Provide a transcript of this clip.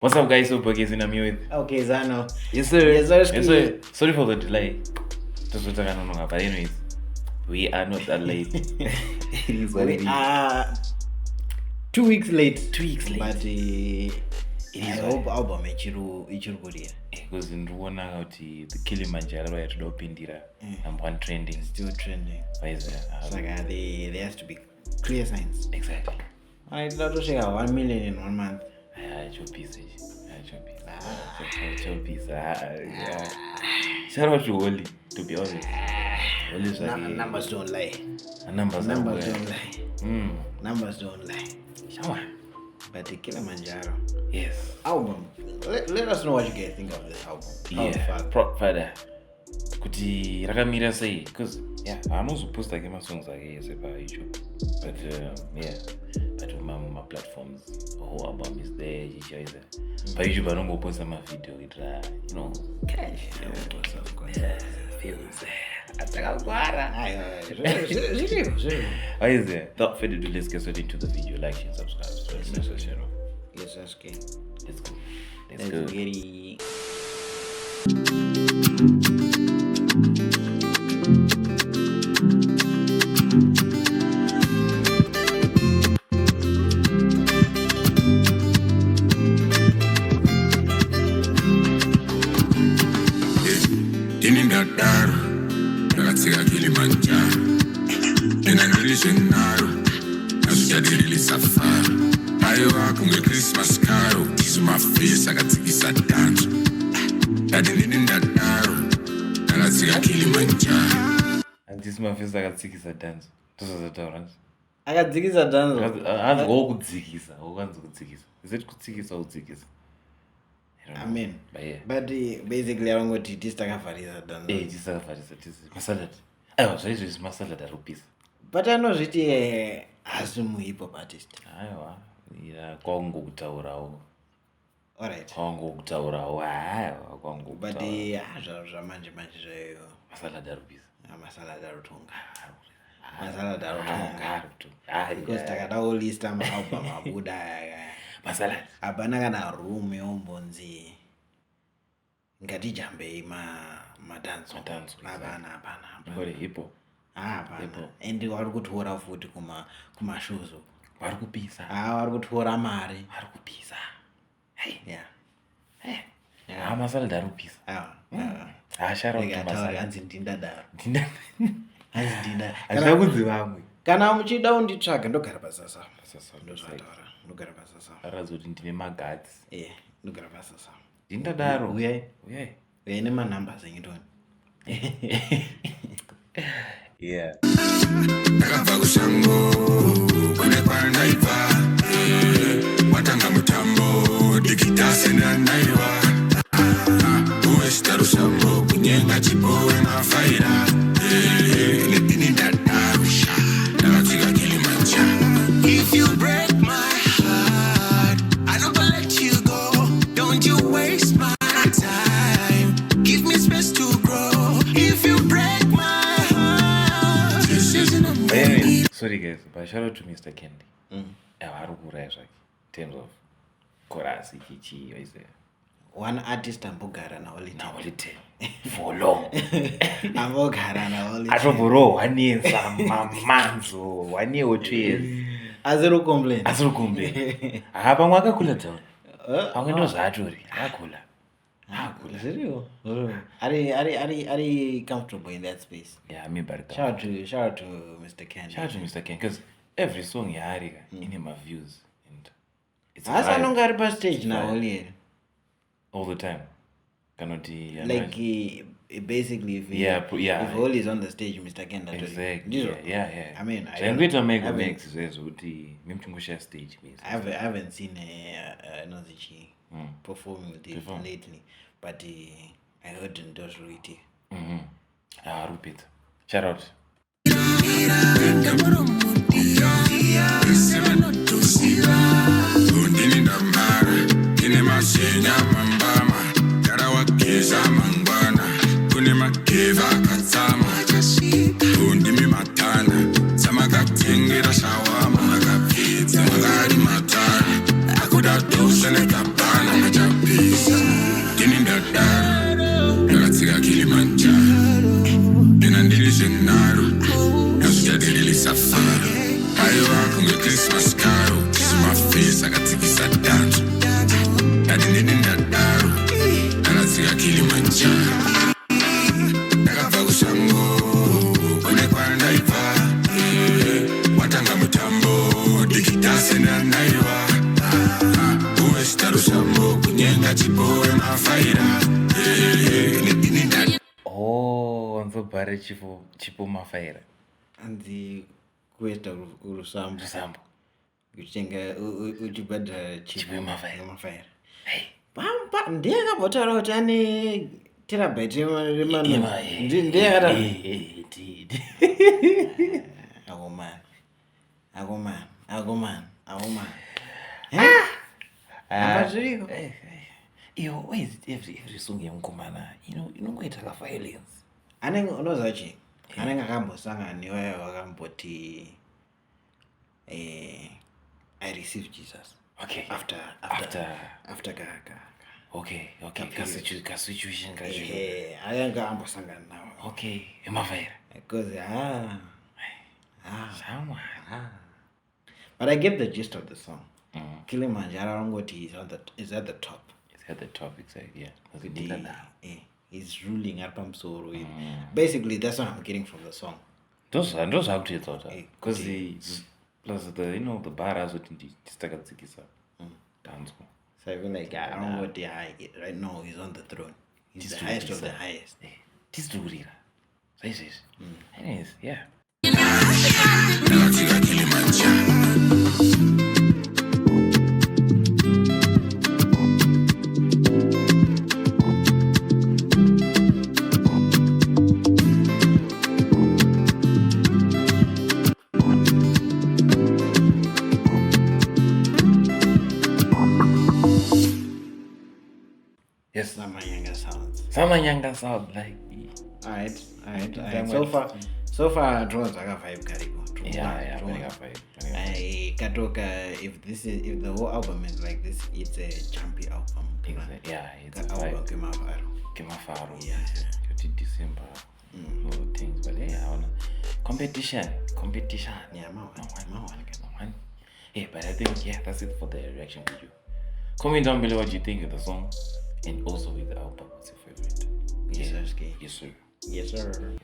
What's up, guys? Hope okay, in with. Okay, Zano. Yes, sir. Yes, sir. Yes, sir. Sorry for the delay. Just what I don't know, but anyways, we are not that late. It is what it is. 2 weeks late. 2 weeks late. But I hope album ichiru good. Because in Rwanda, the Kilimanjaro had to pindira number one trending. Still trending. Why is that? It's like there has to be clear signs. Exactly. I thought to share 1 million in 1 month. Shout out to Oli, to be honest. Oli's like numbers don't lie. Numbers don't lie. Numbers don't lie. Shower. But the Kilimanjaro. Yes. Album. Let us know what you guys think of this album. Father. Kuti rakamira sei? Because I'm not supposed to get my songs like yes about YouTube. But but my platforms, the whole album is there, YouTube is there. But YouTube I don't go post my video with cash. Feels Why is there? Without further ado, let's get straight into the video. Like and subscribe. Yes, that's okay. Let's go. Let's go. Get it. Kilimanjaro, and I Kilimanjaro, nasujadili safari. Ayo akunge Christmas caro, kisu face akatikisa dance. Dadini ndadaro, nakatsika Kilimanjaro. And this face akatikisa dance. Tozataura. Akatikisa dance. Akudzikisa, akudzikisa. Is it kudzikisa or kudzikisa? I mean, but basically I don't go to this takafariza dance. This takafariza masalad. So this is masalad rupees. But I know that as a zimhiphop artist. Aiwa, kwangu kutaurawo. Alright. Kwangu kutaurawo. Kwangu. But manje zveyo. Masalad rupees. Masalad rutunga. Masalad rutunga. Because takadawo list album abuda. Masalad. Abana kana room yombonzi. Ngati jambe madanzo. Abana. Ngore hippo. Hapana. And vari kutora futi kuma shows. Vari kupisa. Vari kutora mari. Vari kupisa. Hey. Masalad arupisa. Ashara kuti masalad. Hanzi ndindadaro. Ndinda. Achakudzivamwe. Kana muchida unditsvaga ndogara pasasa. Ndozvataura. Ndogara pasasa. Arazoti ndine magadzi. Ndogara pasasa. Ndindadaro. Uyai nema numbers engitoni. Yeah. Nakabva kushango, kune kwandaiva. Watanga mutambo, dikitase nanaiwa. Uwesta rushango, kunyenga chipowe mafaira. Lepini ndadarusha, nakatsika Kilimanjaro. If you break my heart, I don't let you go. Don't you waste my time. Give me space to grow. If you break my heart, this isn't a movie. Sorry guys, but shout out to MrCandy. In terms of chorus, kichi, what is there? One artist ambogara na holiday. For long. Ambogara na holiday. Atoboro, 1 year manzo, 1 year or 2 years. Azero complain. Hapa mwaka kula town. Angendo zatori, akula. Serio? Are comfortable in that space? Yeah, I mean, but shout out to MrCandy. Shout out to MrCandy, because every song you hear in my views, and it's asa nongari pa stage na only all the time. Cannot like basically if Oli is on the stage, MrCandy. Exactly. Yeah. I mean, I'm going to make a mix as uti mimchungusha stage please. I haven't seen Nozichi performing with it lately, but I heard in those really. Repeat. Shout out. Shawama, I got pizza, I got matana. I could have done mutambo kunyenga chipo emafaira Oh, nzobhare chipo mafaira. Anzi kuita urusambu. Sambo. Kuchenga uchibhadhara Chipo emafaira. Mafaira. Hey. Pampa ndiyakabotaura kuti ane terabyte remanu. Ndiyakata. Agoman. Amazviriko. Yo, why is it every song yemukomana inongoita ka violence? Anenge unoziva chii? Anenge akambosangana newaye wakamboti I received Jesus. Okay. After kaka. Okay. Ka situation kacho. Anenge ambosangana nawo. Okay, emafaira. Because Someone. but I get the gist of the song. Mm. Kilimanjaro Rangoti is at the top. It's at the top, exactly. Yeah. He's ruling at Pamsoro. Basically, that's what I'm getting from the song. Those how to thought because the- plus the the bar as what tistakatsikisa dance. So I feel like Rangoti right now he's on the throne. He's the highest of the highest. Tisturira. Says. Anyways, yeah. Nakatika Kilimanjaro. Yes. Samanyanga sounds. Samanyanga sound like Alright. Time So far drones are vibe karibu. yeah, Katoka if the whole album is like this, it's a jumpy album. yeah, it's a Album vibe. Kilimanjaro. Yeah. December. Things, but yeah, I wanna competition. Yeah, No one. Yeah, but I think that's it for the reaction video. Comment down below what you think of the song and also with the album. What's your favorite? Yes, sir. Yes, sir. Yes, sir.